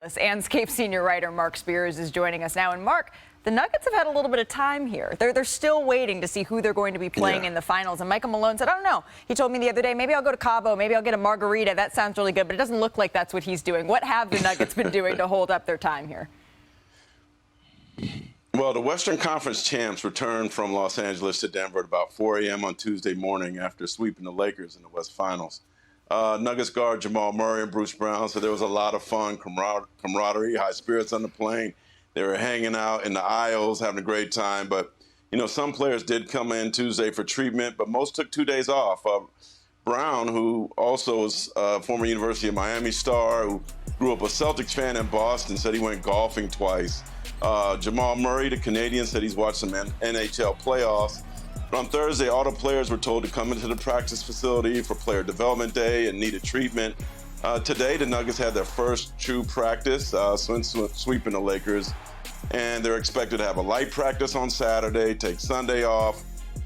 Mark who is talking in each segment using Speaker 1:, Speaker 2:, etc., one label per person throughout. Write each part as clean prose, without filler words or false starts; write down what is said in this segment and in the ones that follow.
Speaker 1: Andscape senior writer Marc Spears is joining us now. And Marc, the Nuggets have had a little bit of time here. They're still waiting to see who they're going to be playing in the finals. And Michael Malone said, I don't know. He told me the other day, maybe I'll go to Cabo, maybe I'll get a margarita. That sounds really good, but it doesn't look like that's what he's doing. What have the Nuggets been doing to hold up their time here?
Speaker 2: Well, the Western Conference champs returned from Los Angeles to Denver at about 4 a.m. on Tuesday morning after sweeping the Lakers in the West Finals. Nuggets guard Jamal Murray and Bruce Brown, so there was a lot of fun, camaraderie, high spirits on the plane. They were hanging out in the aisles, having a great time. But, you know, some players did come in Tuesday for treatment, but most took 2 days off. Brown, who also is a former University of Miami star, who grew up a Celtics fan in Boston, said he went golfing twice. Jamal Murray, the Canadian, said he's watched some NHL playoffs. But on Thursday, all the players were told to come into the practice facility for player development day and needed treatment. Today, the Nuggets had their first true practice since sweeping the Lakers. And they're expected to have a light practice on Saturday, take Sunday off,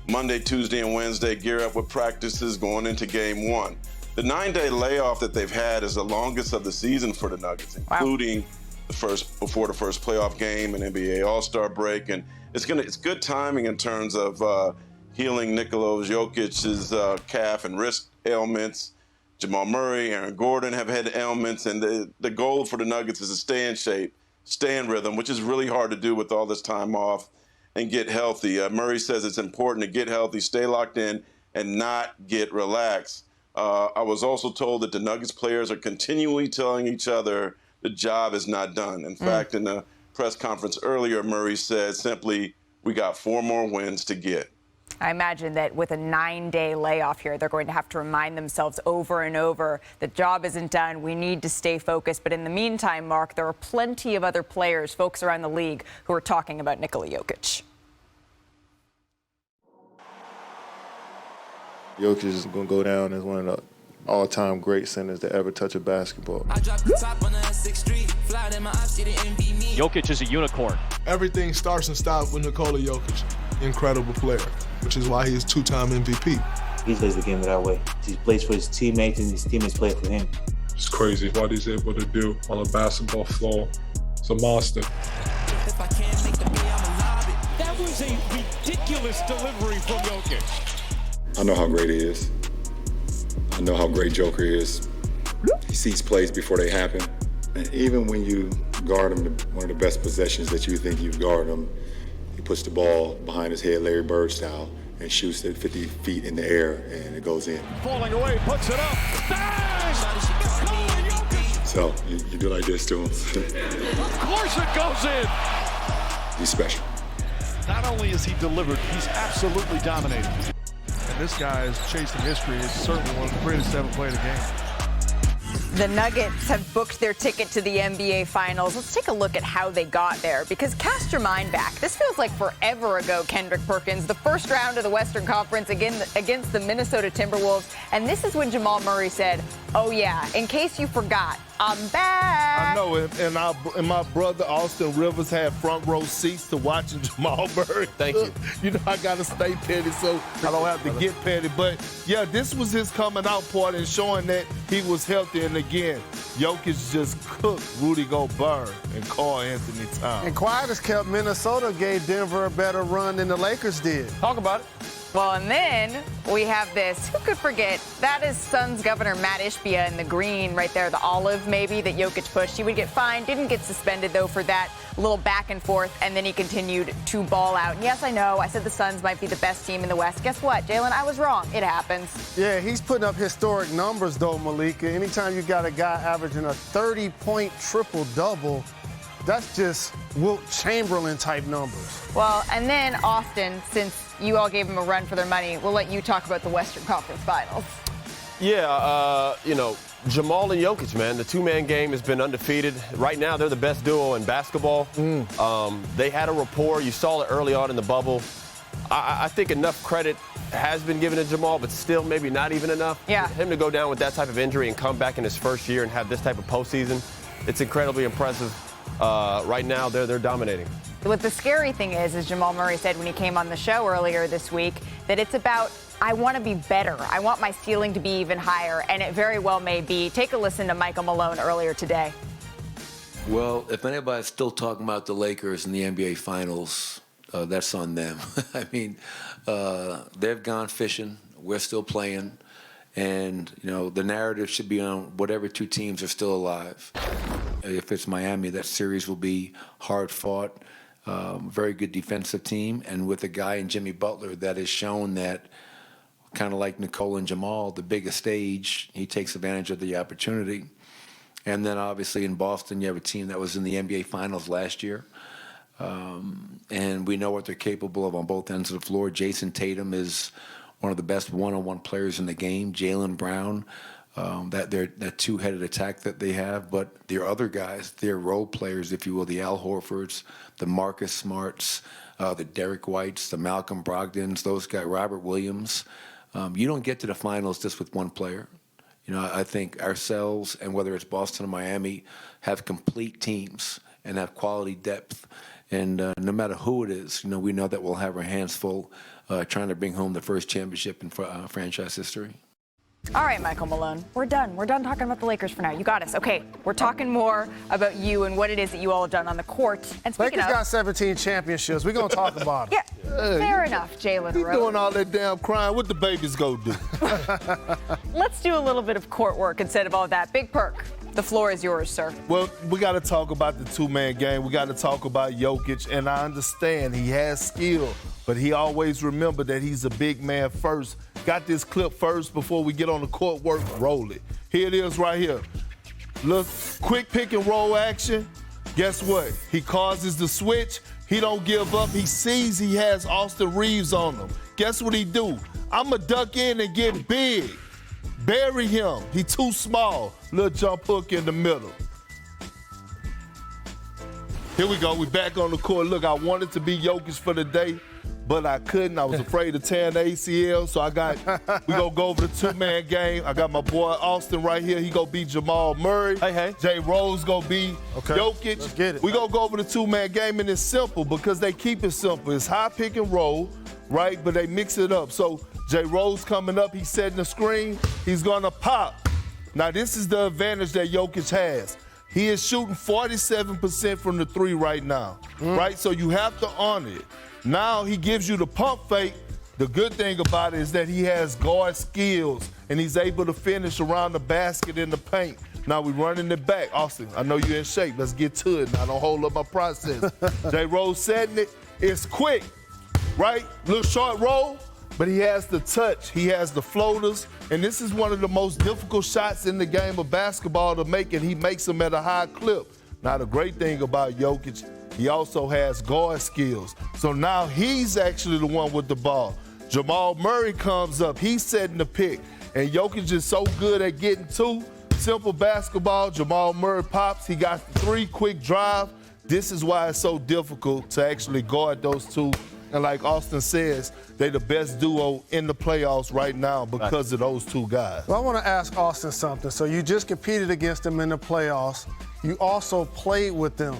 Speaker 2: Monday, Tuesday, and Wednesday, gear up with practices going into Game 1. The 9-day layoff that they've had is the longest of the season for the Nuggets, including before the first playoff game and NBA All-Star break. And it's good timing in terms of healing Nikola Jokic's calf and wrist ailments. Jamal Murray, Aaron Gordon have had ailments, and the goal for the Nuggets is to stay in shape, stay in rhythm, which is really hard to do with all this time off, and get healthy. Murray says it's important to get healthy, stay locked in, and not get relaxed. I was also told that the Nuggets players are continually telling each other the job is not done. In fact, in the press conference earlier, Murray said simply, we got 4 more wins to get.
Speaker 1: I imagine that with a 9-day layoff here, they're going to have to remind themselves over and over the job isn't done. We need to stay focused. But in the meantime, Marc, there are plenty of other players, folks around the league, who are talking about Nikola Jokic.
Speaker 3: Jokic is going to go down as one of the all-time great centers to ever touch a basketball.
Speaker 4: Jokic is a unicorn.
Speaker 5: Everything starts and stops with Nikola Jokic. Incredible player, which is why he's 2-time MVP.
Speaker 6: He plays the game that way. He plays for his teammates, and his teammates play for him.
Speaker 7: It's crazy what he's able to do on a basketball floor. It's a monster.
Speaker 4: That was a ridiculous delivery from Jokic.
Speaker 8: I know how great he is. I know how great Joker is. He sees plays before they happen. And even when you guard him, one of the best possessions that you think you've guarded him, he puts the ball behind his head, Larry Bird style, and shoots it 50 feet in the air, and it goes in.
Speaker 4: Falling away, puts it up. Bang!
Speaker 8: So you do like this to him.
Speaker 4: Of course it goes in.
Speaker 8: He's special.
Speaker 4: Not only is he delivered, he's absolutely dominated.
Speaker 5: And this guy is chasing history. It's certainly one of the greatest to ever play the game.
Speaker 1: The Nuggets have booked their ticket to the NBA Finals. Let's take a look at how they got there, because cast your mind back. This feels like forever ago, Kendrick Perkins, the first round of the Western Conference against the Minnesota Timberwolves. And this is when Jamal Murray said, oh, yeah, in case you forgot, I'm back.
Speaker 9: I know, and my brother Austin Rivers had front row seats to watching Jamal Murray.
Speaker 4: Thank you.
Speaker 9: You know, I got to stay petty so I don't have to get petty. But, yeah, this was his coming out party and showing that he was healthy. And, again, Jokic just cooked Rudy Gobert and Karl Anthony Towns.
Speaker 10: And quiet as kept, Minnesota gave Denver a better run than the Lakers did.
Speaker 4: Talk about it.
Speaker 1: Well, and then we have this. Who could forget? That is Suns governor Matt Ishbia in the green right there, the olive maybe that Jokic pushed. He would get fined, didn't get suspended, though, for that little back and forth, and then he continued to ball out. And yes, I know, I said the Suns might be the best team in the West. Guess what, Jalen? I was wrong. It happens.
Speaker 10: Yeah, he's putting up historic numbers, though, Malika. Anytime you got a guy averaging a 30-point triple-double, that's just Wilt Chamberlain-type numbers.
Speaker 1: Well, and then Austin, since you all gave them a run for their money, we'll let you talk about the Western Conference Finals.
Speaker 11: Yeah, you know, Jamal and Jokic, man, the two-man game has been undefeated. Right now, they're the best duo in basketball. They had a rapport. You saw it early on in the bubble. I think enough credit has been given to Jamal, but still maybe not even enough.
Speaker 1: Yeah.
Speaker 11: Him to go down with that type of injury and come back in his first year and have this type of postseason, it's incredibly impressive. Right now, they're dominating.
Speaker 1: What the scary thing is, as Jamal Murray said when he came on the show earlier this week, that it's about, I want to be better. I want my ceiling to be even higher, and it very well may be. Take a listen to Michael Malone earlier today.
Speaker 12: Well, if anybody's still talking about the Lakers in the NBA Finals, that's on them. I mean, they've gone fishing. We're still playing. And, the narrative should be on whatever two teams are still alive. If it's Miami, that series will be hard fought, very good defensive team. And with a guy in Jimmy Butler that has shown that, kind of like Nikola and Jamal, the biggest stage, he takes advantage of the opportunity. And then obviously in Boston, you have a team that was in the NBA Finals last year. And we know what they're capable of on both ends of the floor. Jason Tatum is one of the best one-on-one players in the game. Jalen Brown, that two-headed attack that they have. But their other guys, their role players, if you will, the Al Horfords, the Marcus Smarts, the Derek Whites, the Malcolm Brogdons, those guys, Robert Williams. You don't get to the finals just with one player. I think ourselves, and whether it's Boston or Miami, have complete teams and have quality depth. And no matter who it is, we know that we'll have our hands full trying to bring home the first championship in franchise history.
Speaker 1: All right, Michael Malone, we're done. We're done talking about the Lakers for now. You got us. Okay, we're talking more about you and what it is that you all have done on the court. And speaking
Speaker 10: Lakers
Speaker 1: of,
Speaker 10: got 17 championships. We're going to talk about them.
Speaker 1: Yeah, fair enough, Jalen.
Speaker 9: He doing all that damn crying. What the babies go do?
Speaker 1: Let's do a little bit of court work instead of all that. Big Perk, the floor is yours, sir.
Speaker 9: Well, we got to talk about the two-man game. We got to talk about Jokic, and I understand he has skill, but he always remember that he's a big man first. Got this clip first before we get on the court work. Roll it. Here it is right here. Look, quick pick and roll action. Guess what? He causes the switch. He don't give up. He sees he has Austin Reeves on him. Guess what he do? I'ma duck in and get big. Bury him. He too small. Little jump hook in the middle. Here we go. We back on the court. Look, I wanted to be Jokic for the day, but I couldn't. I was afraid of tearing the ACL, so we gonna go over the two-man game. I got my boy Austin right here. He gonna beat Jamal Murray.
Speaker 11: Hey.
Speaker 9: Jay Rose gonna be Jokic.
Speaker 10: Let's get it.
Speaker 9: We gonna go over the two-man game, and it's simple because they keep it simple. It's high pick and roll, right? But they mix it up. So Jay Rose coming up, he's setting the screen. He's gonna pop. Now this is the advantage that Jokic has. He is shooting 47% from the three right now, right? So you have to honor it. Now he gives you the pump fake. The good thing about it is that he has guard skills, and he's able to finish around the basket in the paint. Now we're running it back. Austin, I know you're in shape. Let's get to it now. Don't hold up my process. Jay Rose setting it. It's quick, right? Little short roll, but he has the touch. He has the floaters, and this is one of the most difficult shots in the game of basketball to make, and he makes them at a high clip. Now the great thing about Jokic, he also has guard skills. So now he's actually the one with the ball. Jamal Murray comes up. He's setting the pick. And Jokic is so good at getting two. Simple basketball. Jamal Murray pops. He got three quick drive. This is why it's so difficult to actually guard those two. And like Austin says, they're the best duo in the playoffs right now because of those two guys.
Speaker 10: Well, I want to ask Austin something. So you just competed against them in the playoffs. You also played with them.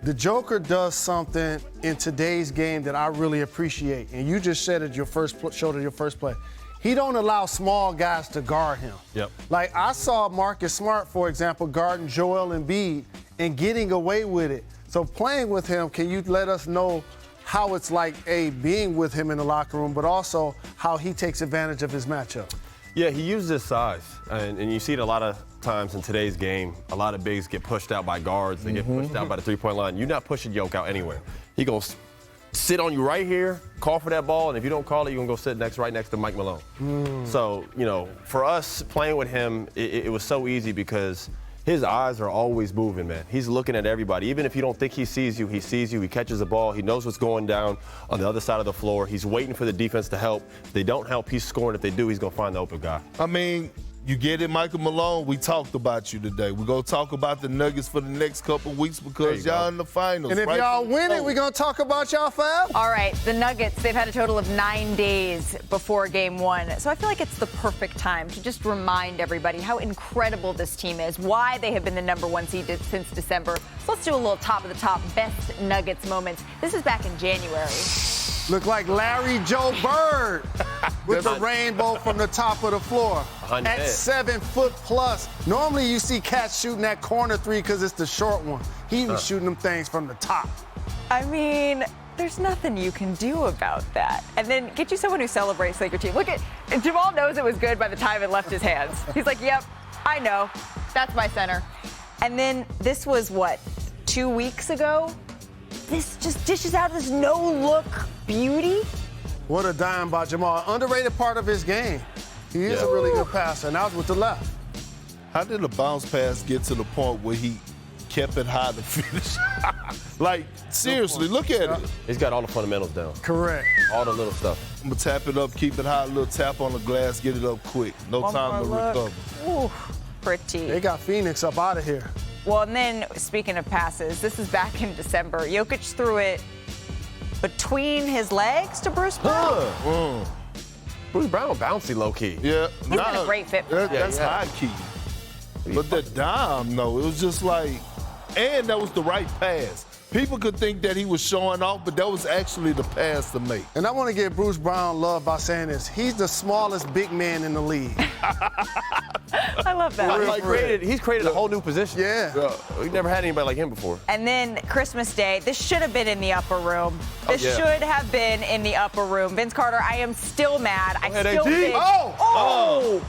Speaker 10: The Joker does something in today's game that I really appreciate, and you just said it showed it your first play. He don't allow small guys to guard him.
Speaker 11: Yep.
Speaker 10: Like I saw Marcus Smart, for example, guarding Joel Embiid and getting away with it. So playing with him, can you let us know how it's like, being with him in the locker room, but also how he takes advantage of his matchup?
Speaker 11: Yeah, he uses his size, and you see it a lot of times in today's game. A lot of bigs get pushed out by guards. They get pushed out by the three-point line. You're not pushing Jokic out anywhere. He gonna sit on you right here, call for that ball, and if you don't call it, you're gonna go sit right next to Mike Malone. So, for us playing with him, it was so easy because his eyes are always moving, man. He's looking at everybody. Even if you don't think he sees you, he catches the ball. He knows what's going down on the other side of the floor. He's waiting for the defense to help. If they don't help, he's scoring. If they do, he's going to find the open guy.
Speaker 9: I mean, you get it, Michael Malone. We talked about you today. We're going to talk about the Nuggets for the next couple weeks because y'all in the finals.
Speaker 10: And if y'all win it, we're going to talk about y'all forever.
Speaker 1: All right, the Nuggets, they've had a total of 9 days before Game 1. So I feel like it's the perfect time to just remind everybody how incredible this team is, why they have been the #1 seed since December. So let's do a little top of the top best Nuggets moments. This is back in January.
Speaker 10: Look like Larry Joe Bird with the rainbow from the top of the floor. At 7 foot plus. Normally you see cats shooting that corner three because it's the short one. He was shooting them things from the top.
Speaker 1: I mean, there's nothing you can do about that. And then get you someone who celebrates like your team. Look at, Jamal knows it was good by the time it left his hands. He's like, yep, I know. That's my center. And then this was what, 2 weeks ago? This just dishes out this no-look beauty.
Speaker 10: What a dime by Jamal. Underrated part of his game. He is a really good passer, and that was with the left.
Speaker 9: How did the bounce pass get to the point where he kept it high to finish? Like, seriously, look at it.
Speaker 11: He's got all the fundamentals down.
Speaker 10: Correct.
Speaker 11: All the little stuff.
Speaker 9: I'm going to tap it up, keep it high, a little tap on the glass, get it up quick. No time to recover.
Speaker 1: Ooh, pretty.
Speaker 10: They got Phoenix up out of here.
Speaker 1: Well, and then, speaking of passes, this is back in December. Jokic threw it between his legs to Bruce Brown.
Speaker 11: Bruce Brown, bouncy low-key.
Speaker 9: Yeah.
Speaker 1: He's been a great fit for him.
Speaker 9: That's high-key. But that dime, no, it was just like, and that was the right pass. People could think that he was showing off, but that was actually the pass to make.
Speaker 10: And I want to give Bruce Brown love by saying this. He's the smallest big man in the league.
Speaker 1: I love that.
Speaker 11: He's created a whole new position.
Speaker 10: Yeah.
Speaker 11: We've never had anybody like him before.
Speaker 1: And then Christmas Day, this should have been in the upper room. This should have been in the upper room. Vince Carter, I am still mad. I still think.
Speaker 10: Oh,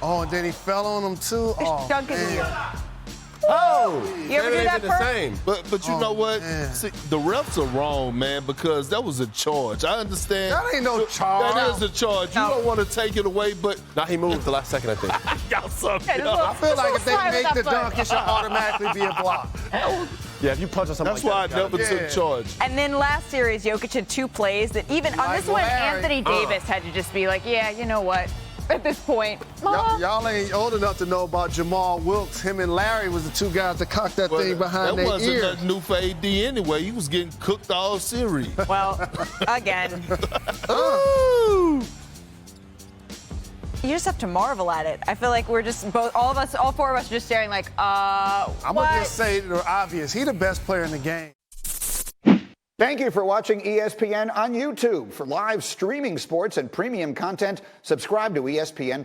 Speaker 10: and then he fell on him too. Oh,
Speaker 1: Duncan here.
Speaker 11: You
Speaker 1: ever do that, Perk?
Speaker 9: But you know what? See, the refs are wrong, man, because that was a charge. I understand.
Speaker 10: That ain't no charge.
Speaker 9: That is a charge. You don't want to take it away, but
Speaker 11: now he moved the last second, I think.
Speaker 9: Y'all suck.
Speaker 10: I feel like if they make the dunk, it should automatically be a block.
Speaker 11: Yeah, if you punch on something
Speaker 9: that's why I never took charge.
Speaker 1: And then last series, Jokic had 2 plays that even on this one, Anthony Davis had to just be like, yeah, you know what? At this point,
Speaker 10: y'all ain't old enough to know about Jamal Wilkes. Him and Larry was the 2 guys that cocked that thing behind their ear.
Speaker 9: That wasn't nothing new for AD anyway. He was getting cooked all series.
Speaker 1: Well, again. You just have to marvel at it. I feel like we're just all 4 of us are just staring like,
Speaker 10: I'm going to just say the obvious. He's the best player in the game.
Speaker 13: Thank you for watching ESPN on YouTube. For live streaming sports and premium content, subscribe to ESPN+.